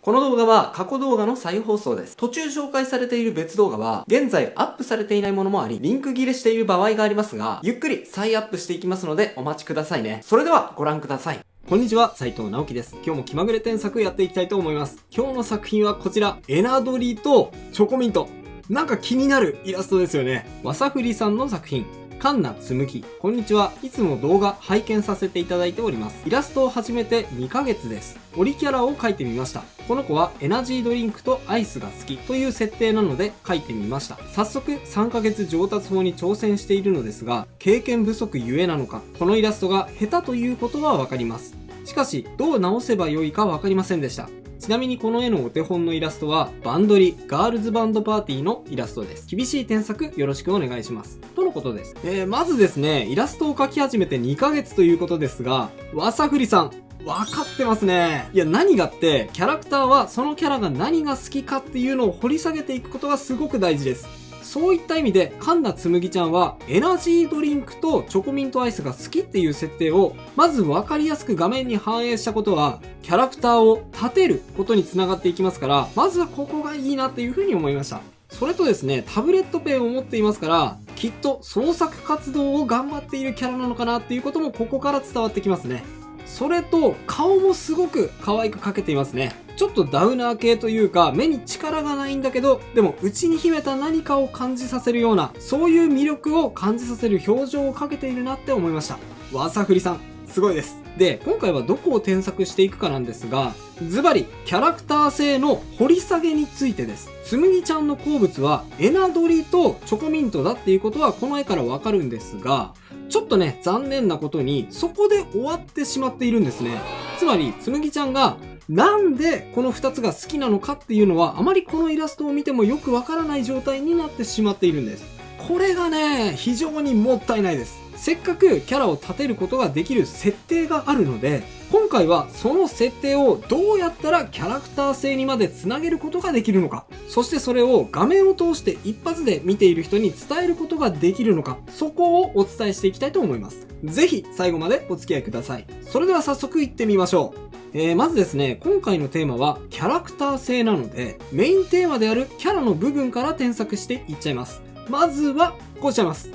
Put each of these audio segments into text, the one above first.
この動画は過去動画の再放送です。途中紹介されている別動画は、現在アップされていないものもあり、リンク切れしている場合がありますが、ゆっくり再アップしていきますのでお待ちくださいね。それではご覧ください。こんにちは、斉藤直樹です。今日も気まぐれ添削やっていきたいと思います。今日の作品はこちら、エナドリとチョコミント。なんか気になるイラストですよね。わさふりさんの作品。カンナつむき。こんにちは。いつも動画拝見させていただいております。イラストを始めて2ヶ月です。オリキャラを描いてみました。この子はエナジードリンクとアイスが好きという設定なので描いてみました。早速3ヶ月上達法に挑戦しているのですが、経験不足ゆえなのか、このイラストが下手ということはわかります。しかし、どう直せばよいかわかりませんでした。ちなみにこの絵のお手本のイラストはバンドリガールズバンドパーティーのイラストです。厳しい添削よろしくお願いします。とのことです。まずですね、イラストを描き始めて2ヶ月ということですが、わさふりさん、わかってますね。いや、何がって、キャラクターはそのキャラが何が好きかっていうのを掘り下げていくことがすごく大事です。そういった意味で、カンナつむぎちゃんは、エナジードリンクとチョコミントアイスが好きっていう設定を、まず分かりやすく画面に反映したことは、キャラクターを立てることにつながっていきますから、まずはここがいいなっていうふうに思いました。それとですね、タブレットペンを持っていますから、きっと創作活動を頑張っているキャラなのかなっていうこともここから伝わってきますね。それと、顔もすごく可愛く描けていますね。ちょっとダウナー系というか、目に力がないんだけど、でも内に秘めた何かを感じさせるような、そういう魅力を感じさせる表情を描けているなって思いました。わさふりさん、すごいです。で、今回はどこを添削していくかなんですが、ズバリ、キャラクター性の掘り下げについてです。つむぎちゃんの好物は、エナドリとチョコミントだっていうことはこの絵からわかるんですが、ちょっとね、残念なことに、そこで終わってしまっているんですね。つまり、つむぎちゃんが、なんでこの2つが好きなのかっていうのは、あまりこのイラストを見てもよくわからない状態になってしまっているんです。これがね、非常にもったいないです。せっかくキャラを立てることができる設定があるので、今回はその設定をどうやったらキャラクター性にまでつなげることができるのか、そしてそれを画面を通して一発で見ている人に伝えることができるのか、そこをお伝えしていきたいと思います。ぜひ最後までお付き合いください。それでは早速行ってみましょう。まずですね、今回のテーマはキャラクター性なので、メインテーマであるキャラの部分から添削していっちゃいます。まずはこうしちゃいます。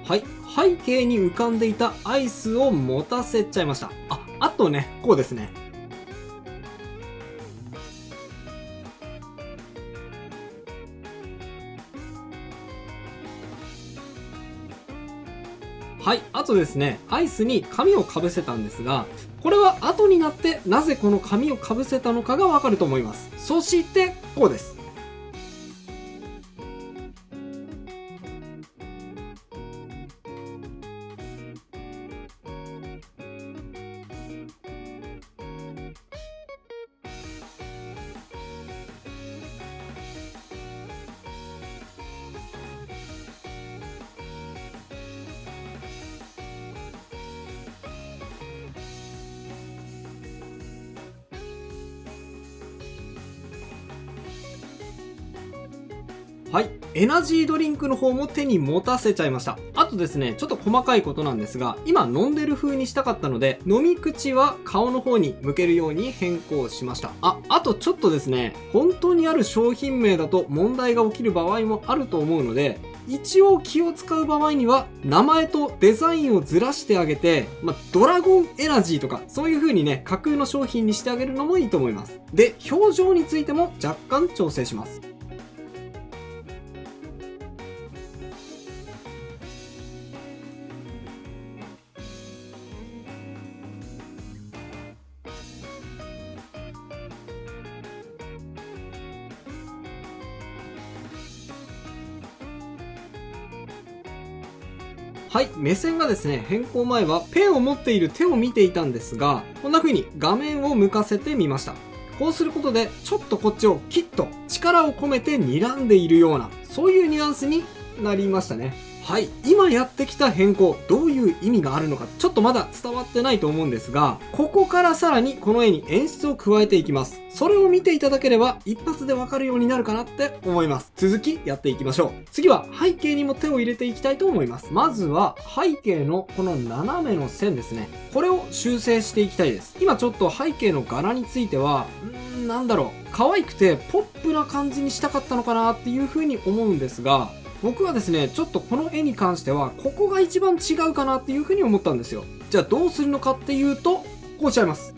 はい。背景に浮かんでいたアイスを持たせちゃいました。あとね、こうですね。はい。あとですね、アイスに紙をかぶせたんですが、これは後になってなぜこの紙をかぶせたのかがわかると思います。そして、こうです。はい。エナジードリンクの方も手に持たせちゃいました。あとですね、ちょっと細かいことなんですが、今飲んでる風にしたかったので、飲み口は顔の方に向けるように変更しました。あとちょっとですね、本当にある商品名だと問題が起きる場合もあると思うので、一応気を使う場合には、名前とデザインをずらしてあげて、ドラゴンエナジーとか、そういう風にね、架空の商品にしてあげるのもいいと思います。で、表情についても若干調整します。はい、目線がですね、変更前はペンを持っている手を見ていたんですが、こんな風に画面を向かせてみました。こうすることでちょっとこっちをキッと力を込めて睨んでいるような、そういうニュアンスになりましたね。はい。今やってきた変更、どういう意味があるのか、ちょっとまだ伝わってないと思うんですが、ここからさらにこの絵に演出を加えていきます。それを見ていただければ、一発でわかるようになるかなって思います。続き、やっていきましょう。次は、背景にも手を入れていきたいと思います。まずは、背景のこの斜めの線ですね。これを修正していきたいです。今ちょっと背景の柄については、なんだろう。可愛くて、ポップな感じにしたかったのかなっていう風に思うんですが、僕はですね、ちょっとこの絵に関しては、ここが一番違うかなっていう風に思ったんですよ。じゃあどうするのかっていうと、こうしちゃいます。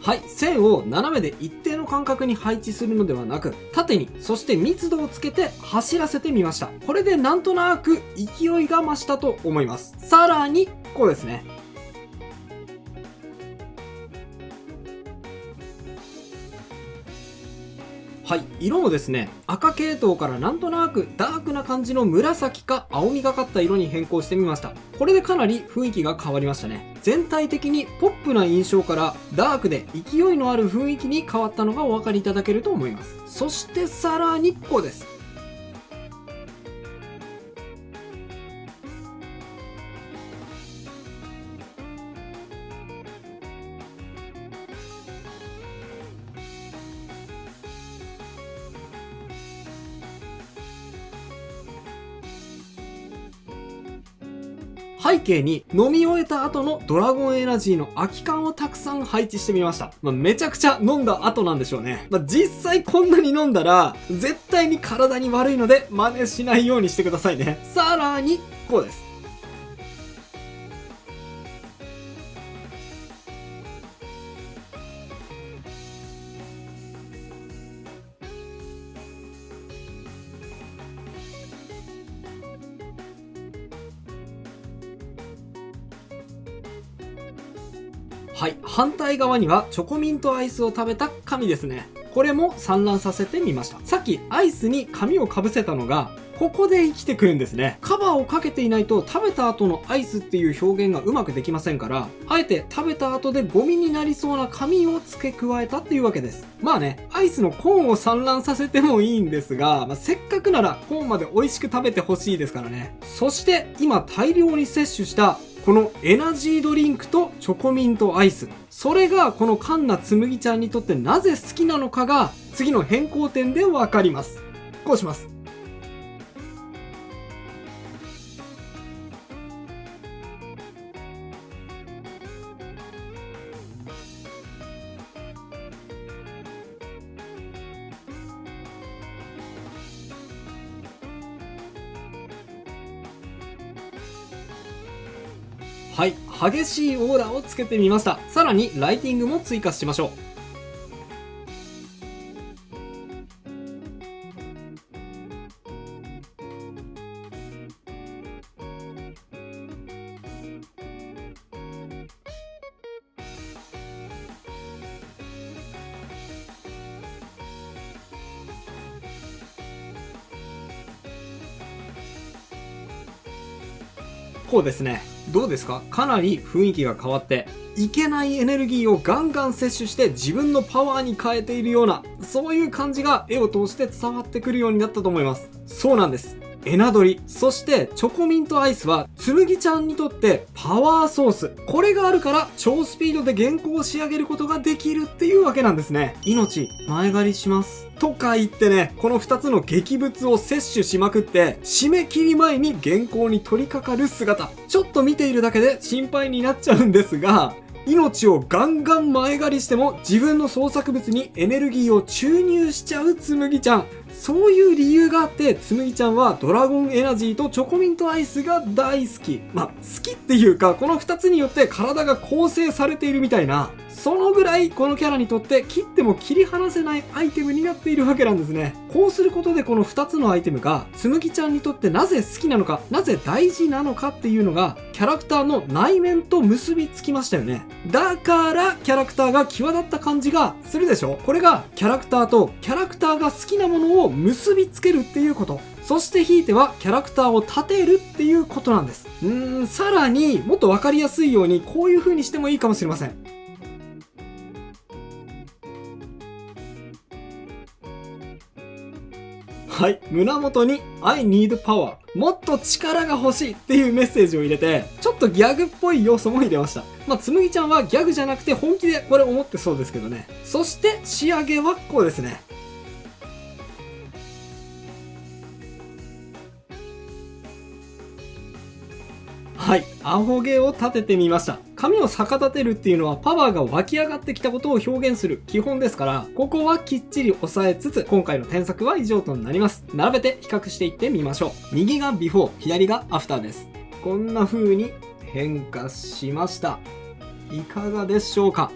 はい、線を斜めで一定の間隔に配置するのではなく、縦に、そして密度をつけて走らせてみました。これでなんとなく勢いが増したと思います。さらに、こうですね。はい、色もですね、赤系統からなんとなくダークな感じの紫か青みがかった色に変更してみました。これでかなり雰囲気が変わりましたね。全体的にポップな印象からダークで勢いのある雰囲気に変わったのがお分かりいただけると思います。そしてさらにこうです。背景に飲み終えた後のドラゴンエナジーの空き缶をたくさん配置してみました。めちゃくちゃ飲んだ後なんでしょうね。実際こんなに飲んだら絶対に体に悪いので真似しないようにしてくださいね。さらにこうです。はい。反対側にはチョコミントアイスを食べた紙ですね。これも散乱させてみました。さっきアイスに紙をかぶせたのが、ここで生きてくるんですね。カバーをかけていないと食べた後のアイスっていう表現がうまくできませんから、あえて食べた後でゴミになりそうな紙を付け加えたっていうわけです。まあね、アイスのコーンを散乱させてもいいんですが、せっかくならコーンまで美味しく食べてほしいですからね。そして今大量に摂取したこのエナジードリンクとチョコミントアイス。それがこのカンナつむぎちゃんにとってなぜ好きなのかが次の変更点でわかります。こうします。はい、激しいオーラをつけてみました。さらにライティングも追加しましょう。こうですね。どうですか？かなり雰囲気が変わって、いけないエネルギーをガンガン摂取して自分のパワーに変えているような、そういう感じが絵を通して伝わってくるようになったと思います。そうなんです。エナドリ、そしてチョコミントアイスはつむぎちゃんにとってパワーソース。これがあるから超スピードで原稿を仕上げることができるっていうわけなんですね。命、前借りします。とか言ってね、この2つの劇物を摂取しまくって、締め切り前に原稿に取り掛かる姿。ちょっと見ているだけで心配になっちゃうんですが、命をガンガン前借りしても自分の創作物にエネルギーを注入しちゃうつむぎちゃん。そういう理由があって、つむぎちゃんはドラゴンエナジーとチョコミントアイスが大好き。好きっていうか、この2つによって体が構成されているみたいな、そのぐらいこのキャラにとって切っても切り離せないアイテムになっているわけなんですね。こうすることでこの2つのアイテムがつむぎちゃんにとってなぜ好きなのか、なぜ大事なのかっていうのがキャラクターの内面と結びつきましたよね。だからキャラクターが際立った感じがするでしょ。これがキャラクターとキャラクターが好きなものを結びつけるっていうこと。そしてひいてはキャラクターを立てるっていうことなんです。さらにもっとわかりやすいようにこういう風にしてもいいかもしれません。はい、胸元に I need power もっと力が欲しいっていうメッセージを入れて、ちょっとギャグっぽい要素も入れました。つむぎちゃんはギャグじゃなくて本気でこれ思ってそうですけどね。そして仕上げはこうですね。はい、アホ毛を立ててみました。髪を逆立てるっていうのはパワーが湧き上がってきたことを表現する基本ですから、ここはきっちり押さえつつ、今回の添削は以上となります。並べて比較していってみましょう。右がビフォー、左がアフターです。こんな風に変化しました。いかがでしょうか。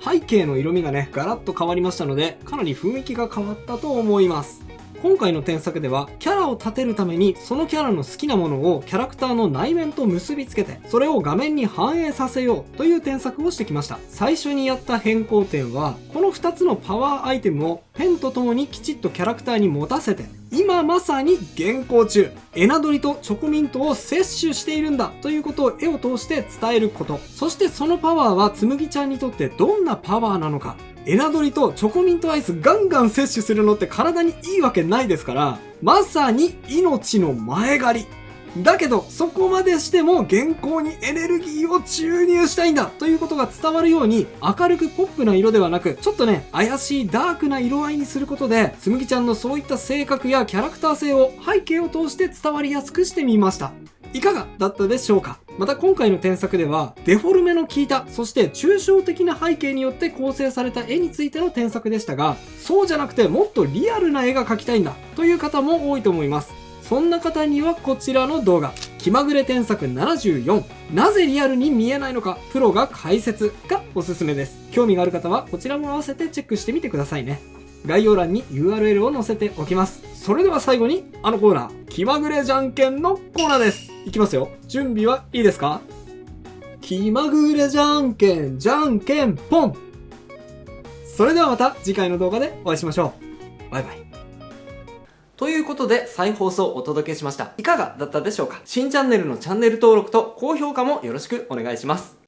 背景の色味がね、ガラッと変わりましたので、かなり雰囲気が変わったと思います。今回の添削ではキャラを立てるためにそのキャラの好きなものをキャラクターの内面と結びつけてそれを画面に反映させようという添削をしてきました。最初にやった変更点はこの2つのパワーアイテムをペンとともにきちっとキャラクターに持たせて、今まさに現行中エナドリとチョコミントを摂取しているんだということを絵を通して伝えること。そしてそのパワーはつむぎちゃんにとってどんなパワーなのか。エナドリとチョコミントアイスガンガン摂取するのって体にいいわけないですから、まさに命の前借り。だけどそこまでしても現行にエネルギーを注入したいんだということが伝わるように、明るくポップな色ではなくちょっとね怪しいダークな色合いにすることで、つむぎちゃんのそういった性格やキャラクター性を背景を通して伝わりやすくしてみました。いかがだったでしょうか。また今回の添削ではデフォルメの効いた、そして抽象的な背景によって構成された絵についての添削でしたが、そうじゃなくてもっとリアルな絵が描きたいんだという方も多いと思います。そんな方にはこちらの動画、気まぐれ添削74、なぜリアルに見えないのかプロが解説がおすすめです。興味がある方はこちらも合わせてチェックしてみてくださいね。概要欄に URL を載せておきます。それでは最後にあのコーナー、気まぐれじゃんけんのコーナーです。いきますよ。準備はいいですか？気まぐれじゃんけんじゃんけんポン。それではまた次回の動画でお会いしましょう。バイバイ。ということで再放送をお届けしました。いかがだったでしょうか。新チャンネルのチャンネル登録と高評価もよろしくお願いします。